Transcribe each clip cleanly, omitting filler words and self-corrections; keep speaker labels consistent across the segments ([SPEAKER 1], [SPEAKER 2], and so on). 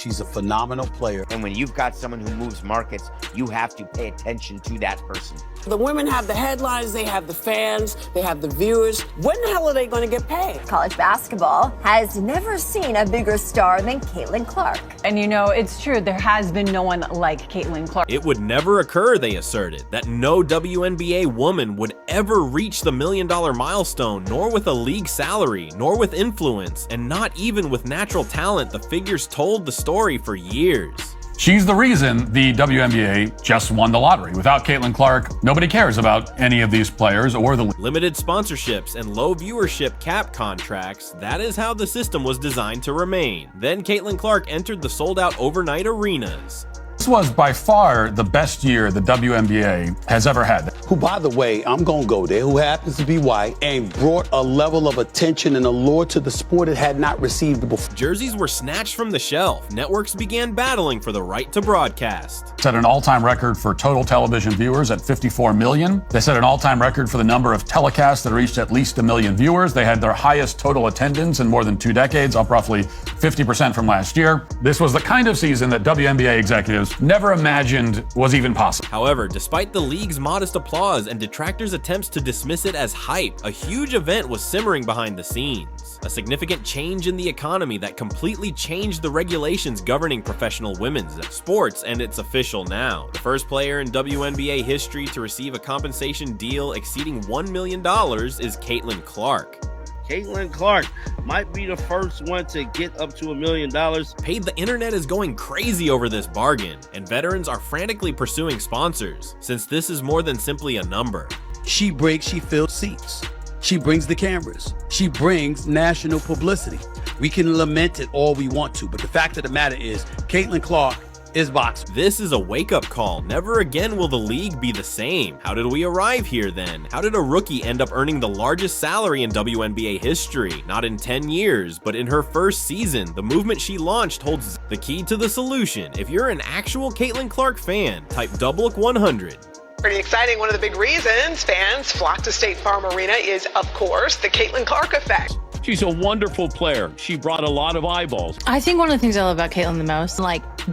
[SPEAKER 1] She's a phenomenal player.
[SPEAKER 2] And when you've got someone who moves markets, you have to pay attention to that person.
[SPEAKER 3] The women have the headlines, they have the fans, they have the viewers. When the hell are they going to get paid?
[SPEAKER 4] College basketball has never seen a bigger star than Caitlin Clark.
[SPEAKER 5] And you know, it's true, there has been no one like Caitlin Clark.
[SPEAKER 6] It would never occur, they asserted, that no WNBA woman would ever reach the $1 million milestone, nor with a league salary, nor with influence, and not even with natural talent. The figures told the story for years.
[SPEAKER 7] She's the reason the WNBA just won the lottery. Without Caitlin Clark, nobody cares about any of these players or the
[SPEAKER 6] limited sponsorships and low viewership cap contracts. That is how the system was designed to remain. Then Caitlin Clark entered the sold-out overnight arenas.
[SPEAKER 7] This was by far the best year the WNBA has ever had.
[SPEAKER 1] Who, by the way, I'm going to go there, who happens to be white and brought a level of attention and allure to the sport it had not received before.
[SPEAKER 6] Jerseys were snatched from the shelf. Networks began battling for the right to broadcast.
[SPEAKER 7] Set an all-time record for total television viewers at 54 million. They set an all-time record for the number of telecasts that reached at least 1 million viewers. They had their highest total attendance in more than 2 decades, up roughly 50% from last year. This was the kind of season that WNBA executives never imagined was even possible.
[SPEAKER 6] However, despite the league's modest applause and detractors' attempts to dismiss it as hype, a huge event was simmering behind the scenes. A significant change in the economy that completely changed the regulations governing professional women's sports, and it's official now. The first player in WNBA history to receive a compensation deal exceeding $1 million is Caitlin Clark.
[SPEAKER 8] Caitlin Clark might be the first one to get up to $1 million.
[SPEAKER 6] The internet is going crazy over this bargain, and veterans are frantically pursuing sponsors, since this is more than simply a number.
[SPEAKER 1] She fills seats. She brings the cameras. She brings national publicity. We can lament it all we want to, but the fact of the matter is, Caitlin Clark is boxing.
[SPEAKER 6] This is a wake-up call. Never again will the league be the same. How did we arrive here then? How did a rookie end up earning the largest salary in WNBA history? Not in 10 years, but in her first season. The movement she launched holds the key to the solution. If you're an actual Caitlin Clark fan, type #100.
[SPEAKER 9] Pretty exciting. One of the big reasons fans flock to State Farm Arena is, of course, the Caitlin Clark effect.
[SPEAKER 8] She's a wonderful player. She brought a lot of eyeballs.
[SPEAKER 5] I think one of the things I love about Caitlin the most,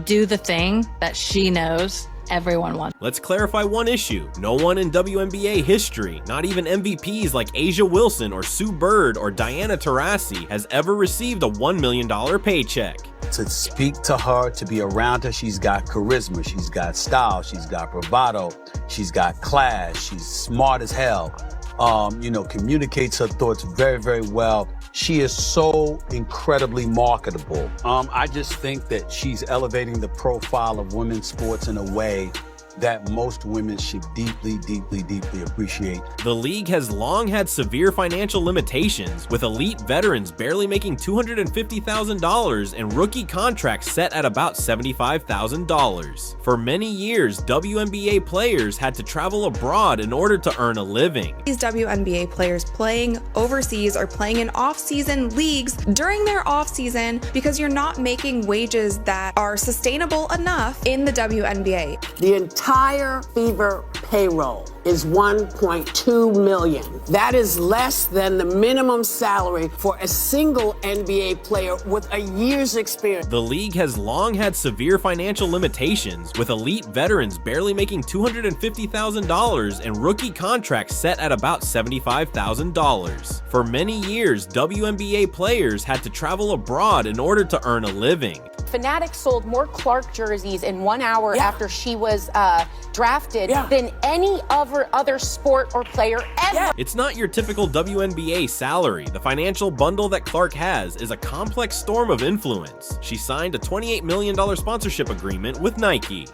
[SPEAKER 5] do the thing that she knows everyone wants.
[SPEAKER 6] Let's clarify one issue. No one in WNBA history, not even MVPs like Asia Wilson or Sue Bird or Diana Taurasi, has ever received a $1 million paycheck.
[SPEAKER 1] To speak to her, to be around her, she's got charisma, she's got style, she's got bravado, she's got class, she's smart as hell. Communicates her thoughts very, very well. She is so incredibly marketable. I just think that she's elevating the profile of women's sports in a way that most women should deeply, deeply, deeply appreciate.
[SPEAKER 6] The league has long had severe financial limitations, with elite veterans barely making $250,000 and rookie contracts set at about $75,000. For many years, WNBA players had to travel abroad in order to earn a living.
[SPEAKER 10] These WNBA players playing overseas or playing in off-season leagues during their off-season because you're not making wages that are sustainable enough in the WNBA.
[SPEAKER 3] The entire Fever payroll is $1.2 million. That is less than the minimum salary for a single NBA player with a year's experience.
[SPEAKER 6] The league has long had severe financial limitations, with elite veterans barely making $250,000 and rookie contracts set at about $75,000. For many years, WNBA players had to travel abroad in order to earn a living.
[SPEAKER 11] Fanatics sold more Clark jerseys in 1 hour after she was drafted than any other sport or player ever.
[SPEAKER 6] It's not your typical WNBA salary. The financial bundle that Clark has is a complex storm of influence. She signed a $28 million sponsorship agreement with Nike.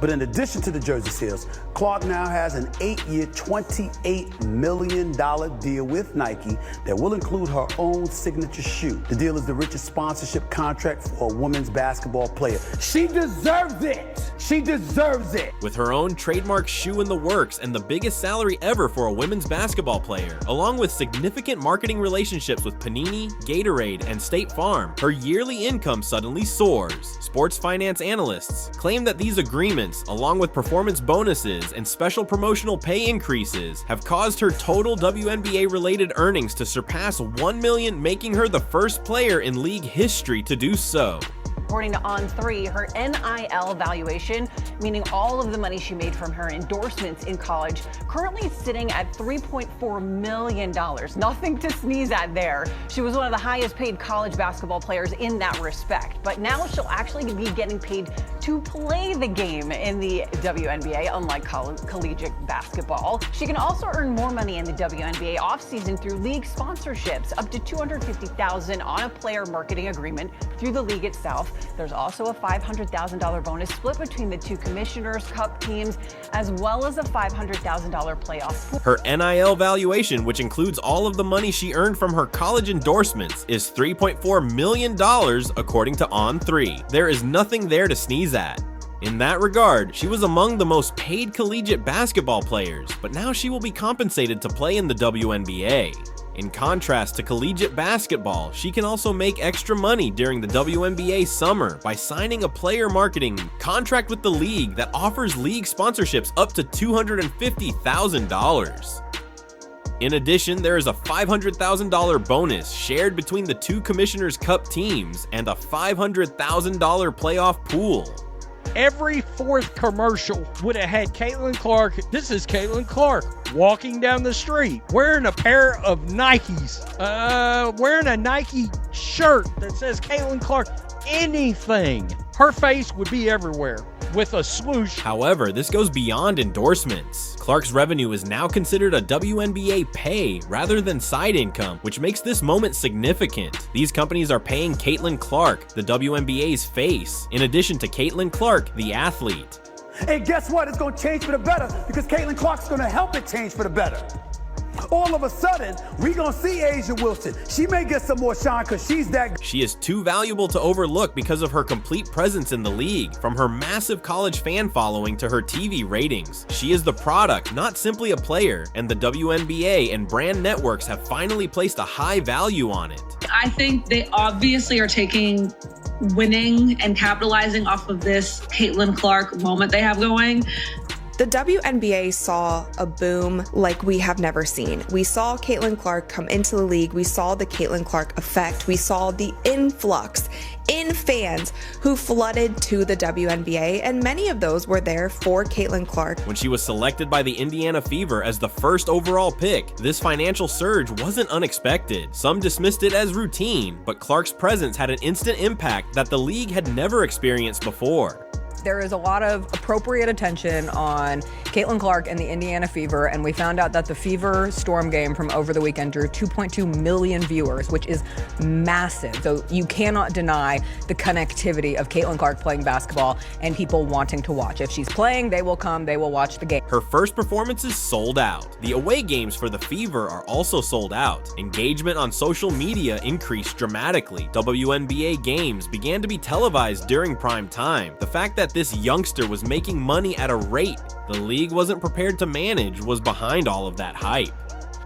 [SPEAKER 1] But in addition to the jersey sales, Clark now has an 8-year, $28 million deal with Nike that will include her own signature shoe. The deal is the richest sponsorship contract for a women's basketball player. She deserves it. She deserves it.
[SPEAKER 6] With her own trademark shoe in the works and the biggest salary ever for a women's basketball player, along with significant marketing relationships with Panini, Gatorade, and State Farm, her yearly income suddenly soars. Sports finance analysts claim that these agreements, along with performance bonuses and special promotional pay increases, have caused her total WNBA-related earnings to surpass $1 million, making her the first player in league history to do so.
[SPEAKER 12] According to On3, her NIL valuation, meaning all of the money she made from her endorsements in college, currently sitting at $3.4 million. Nothing to sneeze at there. She was one of the highest paid college basketball players in that respect. But now she'll actually be getting paid to play the game in the WNBA, unlike collegiate basketball. She can also earn more money in the WNBA offseason through league sponsorships, up to $250,000 on a player marketing agreement through the league itself. There's also a $500,000 bonus split between the two Commissioners' Cup teams, as well as a $500,000 playoff pool.
[SPEAKER 6] Her NIL valuation, which includes all of the money she earned from her college endorsements, is $3.4 million, according to On3. There is nothing there to sneeze at. In that regard, she was among the most paid collegiate basketball players, but now she will be compensated to play in the WNBA. In contrast to collegiate basketball, she can also make extra money during the WNBA summer by signing a player marketing contract with the league that offers league sponsorships up to $250,000. In addition, there is a $500,000 bonus shared between the two Commissioners' Cup teams and a $500,000 playoff pool.
[SPEAKER 13] Every fourth commercial would have had Caitlin Clark. This is Caitlin Clark walking down the street wearing a pair of Nikes, wearing a Nike shirt that says Caitlin Clark. Anything. Her face would be everywhere with a swoosh.
[SPEAKER 6] However, this goes beyond endorsements. Clark's revenue is now considered a WNBA pay rather than side income, which makes this moment significant. These companies are paying Caitlin Clark, the WNBA's face, in addition to Caitlin Clark, the athlete.
[SPEAKER 14] And guess what? It's going to change for the better because Caitlin Clark's going to help it change for the better. All of a sudden, we're going to see Asia Wilson. She may get some more shine because she's that good.
[SPEAKER 6] She is too valuable to overlook because of her complete presence in the league, from her massive college fan following to her TV ratings. She is the product, not simply a player, and the WNBA and brand networks have finally placed a high value on it.
[SPEAKER 15] I think they obviously are taking winning and capitalizing off of this Caitlin Clark moment they have going.
[SPEAKER 10] The WNBA saw a boom like we have never seen. We saw Caitlin Clark come into the league. We saw the Caitlin Clark effect. We saw the influx in fans who flooded to the WNBA, and many of those were there for Caitlin Clark.
[SPEAKER 6] When she was selected by the Indiana Fever as the first overall pick, this financial surge wasn't unexpected. Some dismissed it as routine, but Clark's presence had an instant impact that the league had never experienced before.
[SPEAKER 16] There is a lot of appropriate attention on Caitlin Clark and the Indiana Fever, and we found out that the Fever Storm game from over the weekend drew 2.2 million viewers, which is massive. So you cannot deny the connectivity of Caitlin Clark playing basketball and people wanting to watch. If she's playing, they will come, they will watch the game.
[SPEAKER 6] Her first performances sold out. The away games for the Fever are also sold out. Engagement on social media increased dramatically. WNBA games began to be televised during prime time. The fact that this youngster was making money at a rate the league wasn't prepared to manage was behind all of that hype.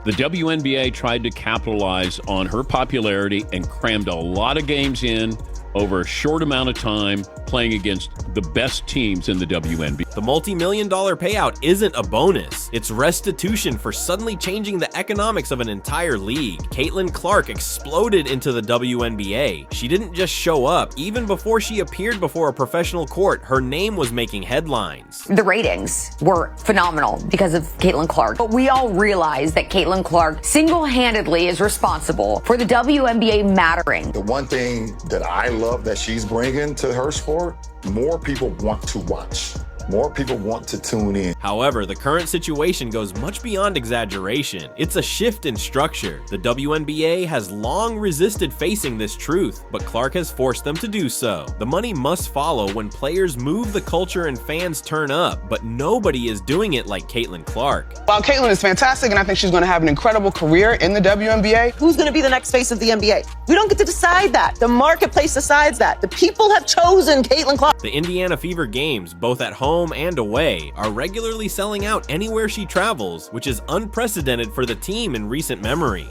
[SPEAKER 17] The WNBA tried to capitalize on her popularity and crammed a lot of games in over a short amount of time, playing against the best teams in the WNBA.
[SPEAKER 6] The multi-million-dollar payout isn't a bonus. It's restitution for suddenly changing the economics of an entire league. Caitlin Clark exploded into the WNBA. She didn't just show up. Even before she appeared before a professional court, her name was making headlines.
[SPEAKER 18] The ratings were phenomenal because of Caitlin Clark. But we all realize that Caitlin Clark single-handedly is responsible for the WNBA mattering.
[SPEAKER 19] The one thing that I love that she's bringing to her sport, more people want to watch. More people want to tune in.
[SPEAKER 6] However, the current situation goes much beyond exaggeration. It's a shift in structure. The WNBA has long resisted facing this truth, but Clark has forced them to do so. The money must follow when players move the culture and fans turn up, but nobody is doing it like Caitlin Clark.
[SPEAKER 20] While Caitlin is fantastic and I think she's going to have an incredible career in the WNBA,
[SPEAKER 21] who's going to be the next face of the NBA? We don't get to decide that. The marketplace decides that. The people have chosen Caitlin Clark.
[SPEAKER 6] The Indiana Fever games, both at home and away, are regularly selling out anywhere she travels, which is unprecedented for the team in recent memory.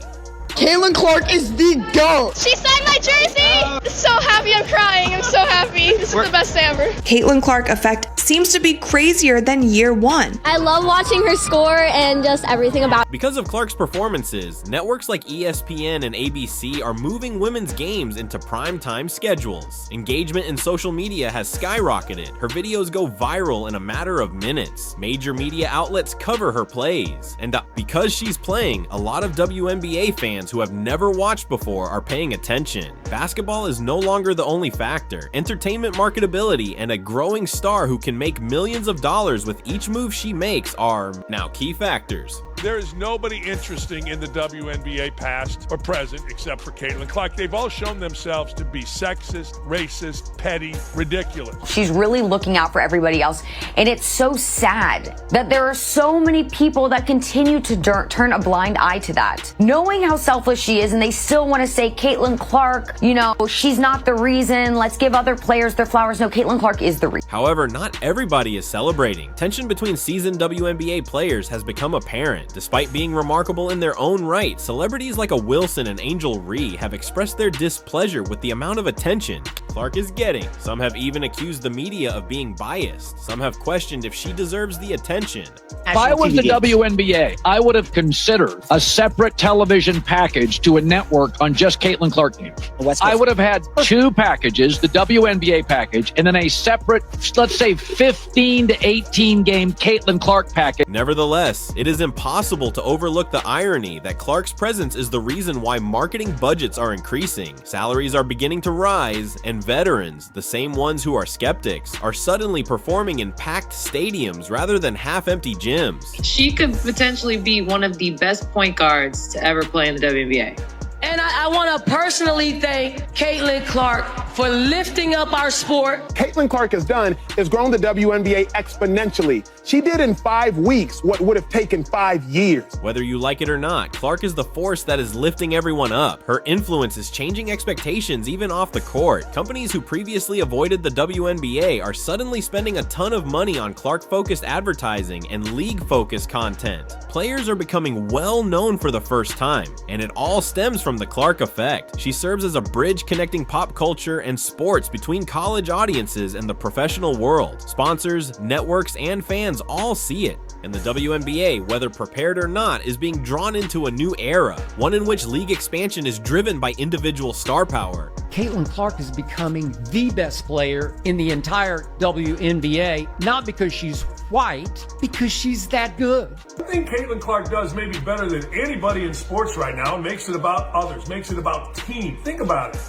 [SPEAKER 21] Caitlin Clark is the GOAT.
[SPEAKER 22] She signed my jersey. So happy, I'm crying. I'm so happy. This is the best day ever.
[SPEAKER 10] Caitlin Clark effect seems to be crazier than year one.
[SPEAKER 2] I love watching her score and just everything about.
[SPEAKER 6] Because of Clark's performances, networks like ESPN and ABC are moving women's games into primetime schedules. Engagement in social media has skyrocketed. Her videos go viral in a matter of minutes. Major media outlets cover her plays. And because she's playing, a lot of WNBA fans who have never watched before are paying attention. Basketball is no longer the only factor. Entertainment marketability and a growing star who can make millions of dollars with each move she makes are now key factors.
[SPEAKER 22] There is nobody interesting in the WNBA past or present except for Caitlin Clark. They've all shown themselves to be sexist, racist, petty, ridiculous.
[SPEAKER 18] She's really looking out for everybody else, and it's so sad that there are so many people that continue to turn a blind eye to that. Knowing how selfless she is, and they still want to say, Caitlin Clark, you know, she's not the reason, let's give other players their flowers. No, Caitlin Clark is the reason.
[SPEAKER 6] However, not everybody is celebrating. Tension between seasoned WNBA players has become apparent. Despite being remarkable in their own right, celebrities like a Wilson and Angel Ree have expressed their displeasure with the amount of attention Clark is getting. Some have even accused the media of being biased. Some have questioned if she deserves the attention.
[SPEAKER 23] If I was the WNBA, I would have considered a separate television package to a network on just Caitlin Clark games. I would have had two packages, the WNBA package, and then a separate, let's say, 15 to 18 game Caitlin Clark package.
[SPEAKER 6] Nevertheless, it is impossible to overlook the irony that Clark's presence is the reason why marketing budgets are increasing, salaries are beginning to rise, and veterans, the same ones who are skeptics, are suddenly performing in packed stadiums rather than half-empty gyms.
[SPEAKER 24] She could potentially be one of the best point guards to ever play in the WNBA.
[SPEAKER 25] And I want to personally thank Caitlin Clark for lifting up our sport.
[SPEAKER 20] Caitlin Clark has done is grown the WNBA exponentially. She did in 5 weeks what would have taken 5 years.
[SPEAKER 6] Whether you like it or not, Clark is the force that is lifting everyone up. Her influence is changing expectations even off the court. Companies who previously avoided the WNBA are suddenly spending a ton of money on Clark-focused advertising and league-focused content. Players are becoming well known for the first time, and it all stems from the Clark effect. She serves as a bridge connecting pop culture and sports between college audiences and the professional world. Sponsors, networks, and fans all see it. And the WNBA, whether prepared or not, is being drawn into a new era, one in which league expansion is driven by individual star power.
[SPEAKER 26] Caitlin Clark is becoming the best player in the entire WNBA, not because she's white, because she's that good.
[SPEAKER 22] I think Caitlin Clark does maybe better than anybody in sports right now, makes it about others, makes it about team. Think about it.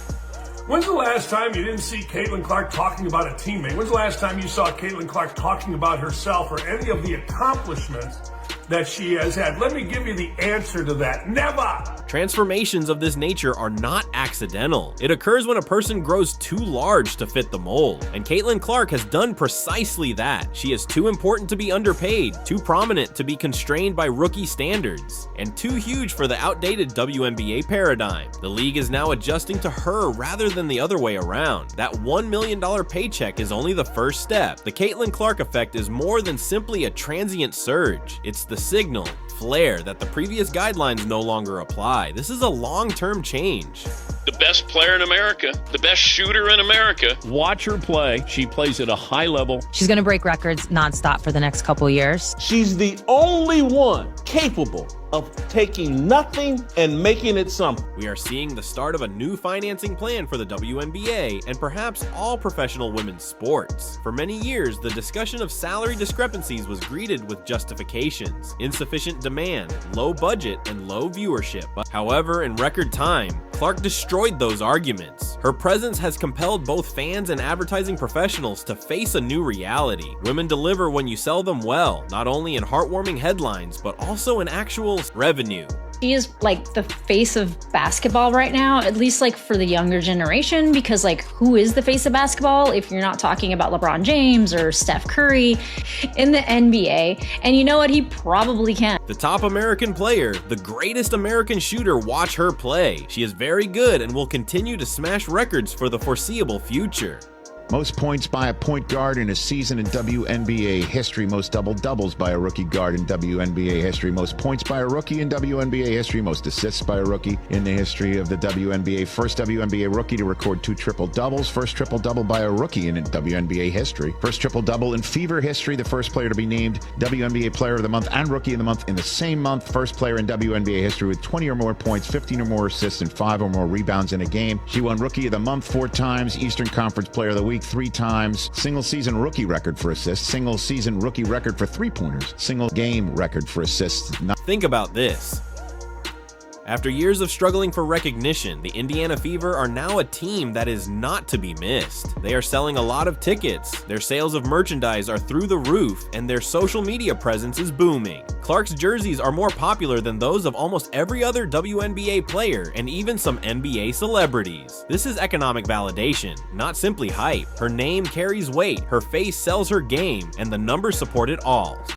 [SPEAKER 22] When's the last time you didn't see Caitlin Clark talking about a teammate? When's the last time you saw Caitlin Clark talking about herself or any of the accomplishments that she has had? Let me give you the answer to that. Never!
[SPEAKER 6] Transformations of this nature are not accidental. It occurs when a person grows too large to fit the mold. And Caitlin Clark has done precisely that. She is too important to be underpaid, too prominent to be constrained by rookie standards, and too huge for the outdated WNBA paradigm. The league is now adjusting to her rather than the other way around. That $1 million paycheck is only the first step. The Caitlin Clark effect is more than simply a transient surge. It's the signal, flare, that the previous guidelines no longer apply. This is a long-term change.
[SPEAKER 17] The best player in America, the best shooter in America. Watch her play. She plays at a high level.
[SPEAKER 5] She's going to break records nonstop for the next couple years.
[SPEAKER 27] She's the only one capable of taking nothing and making it something.
[SPEAKER 6] We are seeing the start of a new financing plan for the WNBA and perhaps all professional women's sports. For many years, the discussion of salary discrepancies was greeted with justifications: insufficient demand, low budget, and low viewership. However, in record time, Clark destroyed those arguments. Her presence has compelled both fans and advertising professionals to face a new reality. Women deliver when you sell them well, not only in heartwarming headlines, but also in actual revenue.
[SPEAKER 5] She is like the face of basketball right now, at least like for the younger generation, because like who is the face of basketball if you're not talking about LeBron James or Steph Curry in the NBA? And you know what? He probably can.
[SPEAKER 6] The top American player, the greatest American shooter, watch her play. She is very good and will continue to smash records for the foreseeable future.
[SPEAKER 1] Most points by a point guard in a season in WNBA history. Most double-doubles by a rookie guard in WNBA history. Most points by a rookie in WNBA history. Most assists by a rookie in the history of the WNBA. First WNBA rookie to record 2 triple-doubles. First triple-double by a rookie in WNBA history. First triple-double in Fever history. The first player to be named WNBA Player of the Month and Rookie of the Month in the same month. First player in WNBA history with 20 or more points, 15 or more assists, and 5 or more rebounds in a game. She won Rookie of the Month 4 times, Eastern Conference Player of the Week 3 times, single season rookie record for assists, single season rookie record for 3-pointers, single game record for assists.
[SPEAKER 6] Think about this. After years of struggling for recognition, the Indiana Fever are now a team that is not to be missed. They are selling a lot of tickets, their sales of merchandise are through the roof, and their social media presence is booming. Clark's jerseys are more popular than those of almost every other WNBA player and even some NBA celebrities. This is economic validation, not simply hype. Her name carries weight, her face sells her game, and the numbers support it all.